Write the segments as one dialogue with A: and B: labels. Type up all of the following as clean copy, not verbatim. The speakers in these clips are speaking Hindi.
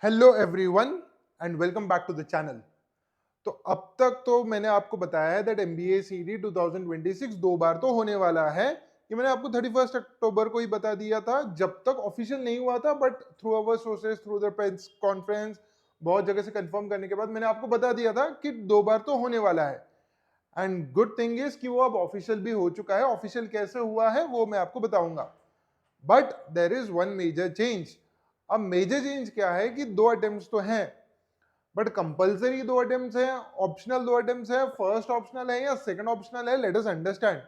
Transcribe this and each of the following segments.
A: Hello everyone and welcome back to the channel. तो अब तक तो मैंने आपको बताया है दैट एमबीए सीडी 2026 दो बार तो होने वाला है। ये मैंने आपको 31 अक्टूबर को ही बता दिया था, जब तक ऑफिशियल नहीं हुआ था, but through our sources, through the press conference, बहुत जगह से कंफर्म करने के बाद मैंने आपको बता दिया था कि दो बार तो होने वाला है। एंड गुड थिंग इज कि वो अब ऑफिशियल भी हो चुका है। ऑफिशियल कैसे हुआ है वो मैं आपको बताऊंगा, but there is one major change. अब मेजर चेंज क्या है कि दो अटेम्प्ट्स तो हैं, बट कंपल्सरी दो अटेम्प्ट्स हैं, ऑप्शनल दो अटेम्प्ट्स हैं, फर्स्ट ऑप्शनल है या सेकंड ऑप्शनल है, let us understand.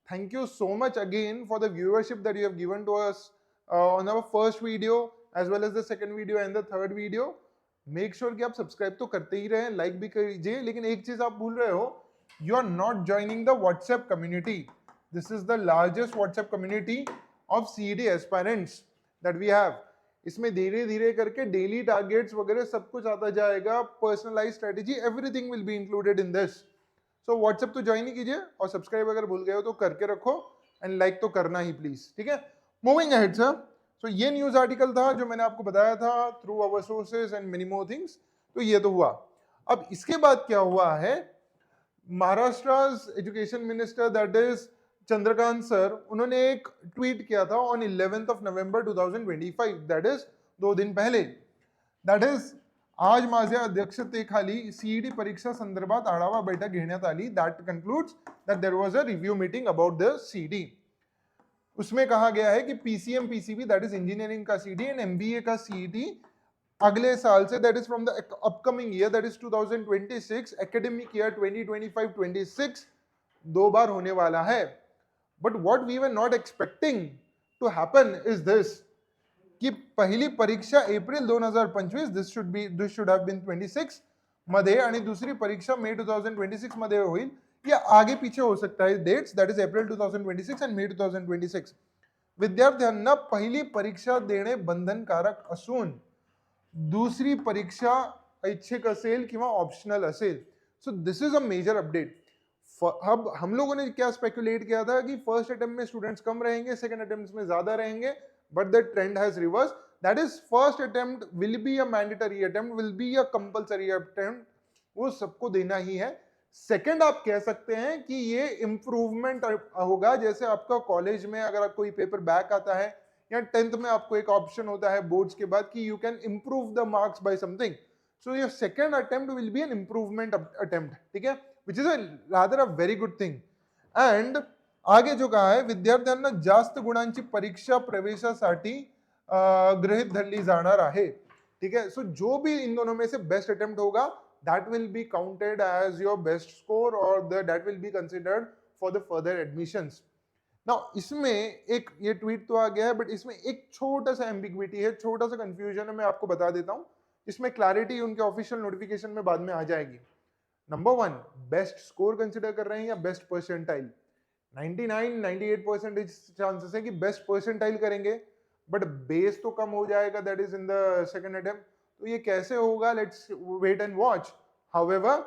A: Thank you so much again for the viewership that you have given to us on our first video as well as the second video and the third video. Make sure कि आप सब्सक्राइब तो करते ही रहे, लाइक भी कीजिए, लेकिन एक चीज आप भूल रहे हो, you are not joining the WhatsApp community. This is the largest WhatsApp community of CED aspirants that we have. इसमें धीरे धीरे करके डेली टारगेट्स वगैरह सब कुछ आता जाएगा, personalize strategy, everything will be included in this. So WhatsApp तो ज्वाइन ही कीजिए, और सब्सक्राइब अगर भूल गए हो तो करके रखो, एंड लाइक तो करना ही प्लीज, ठीक है। मूविंग अहेड सर, सो ये न्यूज आर्टिकल था जो मैंने आपको बताया था through our sources and many more things. तो ये तो हुआ। अब इसके बाद क्या हुआ है, Maharashtra education minister that is Chandrakant sir, उन्होंने एक ट्वीट किया था on 11th of November 2025, that is 2 दिन पहले। दैट इज आज माझ्या अध्यक्षतेखाली सीईडी परीक्षा संदर्भात आढावा बैठक घेण्यात आली। That concludes that there was a review meeting about the CED. उसमें कहा गया है कि PCM PCB that is engineering का सीईडी एंड एमबीए का सीईडी अगले साल से, that is from the upcoming year, that is 2026 academic year 2025-26 दो बार होने वाला है। But what we were not expecting to happen is this, कि पहिली परीक्षा एप्रिल 2025, दिस शुड हैव बीन 26 मध्ये, आणि दुसरी परीक्षा मे 2026 मध्ये होईल, या आगे पीछे हो सकता है dates, that is April 2026 and May 2026। विद्यार्थ्यांना पहिली परीक्षा देणे बंधनकारक असून दूसरी परीक्षा ऐच्छिक असेल किंवा ऑप्शनल असेल। So this is a major update. अब हम लोगों ने क्या स्पेकुलेट किया था कि फर्स्ट अटेम्प्ट में स्टूडेंट्स कम रहेंगे, सेकंड अटेम्प्ट में ज्यादा रहेंगे, but the trend has reverse. That is first attempt will be a mandatory attempt, will be a compulsory attempt, वो सबको देना ही है। सेकंड, आप कह सकते हैं कि ये इंप्रूवमेंट होगा, जैसे आपका कॉलेज में अगर कोई पेपर बैक आता है, या 10th में आपको एक ऑप्शन होता है बोर्ड्स के बाद कि you can improve the marks by something. So your second attempt will be an improvement attempt, ठीक है, which is a rather a very good thing. And आगे जो कहा है, विद्यार्थ्यांना जास्त गुणांची परीक्षा प्रवेशासाठी गृहीत धरली जाणार आहे, ठीक है। सो जो भी इन दोनों में से बेस्ट अटेम्प्ट होगा, that will be counted as your best score, और that will be considered for the further admissions. Now इसमें एक ये ट्वीट तो आ गया है, बट इसमें एक छोटा सा एम्बिग्विटी है, छोटा सा कंफ्यूजन है, मैं आपको बता देता हूं। इसमें क्लैरिटी उनके ऑफिशियल नोटिफिकेशन में बाद में आ जाएगी। Number one, best score consider कर रहे हैं या बेस्ट परसेंटाइल? 99-98% चांसेस है कि बेस्ट परसेंटाइल करेंगे, बट बेस तो कम हो जाएगा, that is in the second attempt. तो ये कैसे होगा, let's wait and watch. However,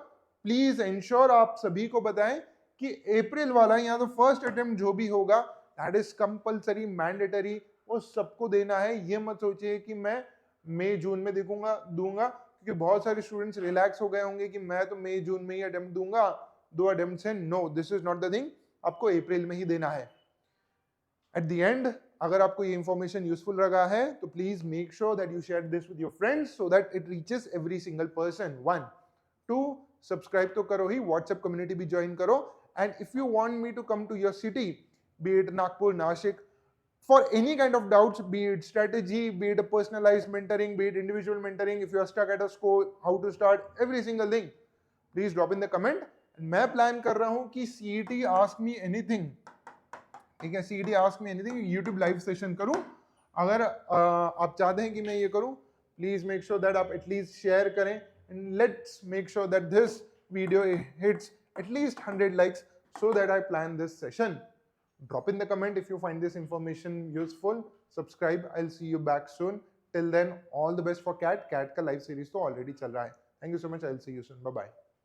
A: please ensure आप सभी को बताएं कि अप्रैल वाला या तो फर्स्ट अटेम्प्ट जो भी होगा, दैट इज कंपल्सरी, मैंडेटरी, वो सबको देना है। ये मत सोचिए कि मैं मई जून में दूंगा, क्योंकि बहुत सारे स्टूडेंट्स रिलैक्स हो गए होंगे कि मैं तो मई जून में ही अटेम्प्ट दूंगा, दो अटेम्प्ट है। No, this is not the thing, आपको अप्रैल में ही देना है। एट द एंड, अगर आपको ये इंफॉर्मेशन यूजफुल लगा है तो please make sure that you share this with your friends so that it reaches every single person. 1, 2, subscribe तो करो ही, व्हाट्सएप कम्युनिटी भी ज्वाइन करो। And if you want me to come to your city, be it Nagpur, Nashik, for any kind of doubts, be it strategy, be it a personalized mentoring, be it individual mentoring, if you are stuck at a score, how to start, every single thing, please drop in the comment. मैं प्लान कर रहा हूं कि सीईटी आस्क मी एनीथिंग, ठीक है, CET ask me anything YouTube live session करूं। अगर आप चाहते हैं कि मैं ये करूं, प्लीज मेक श्योर दैट आप एटलीस्ट शेयर करें, and let's make sure that this video hits at least 100 likes so that I plan this session. Drop in the comment if you find this information useful. Subscribe. I'll see you back soon. Till then, all the best for CAT. CAT का live series तो already चल रहा है. Thank you so much. I'll see you soon. Bye bye.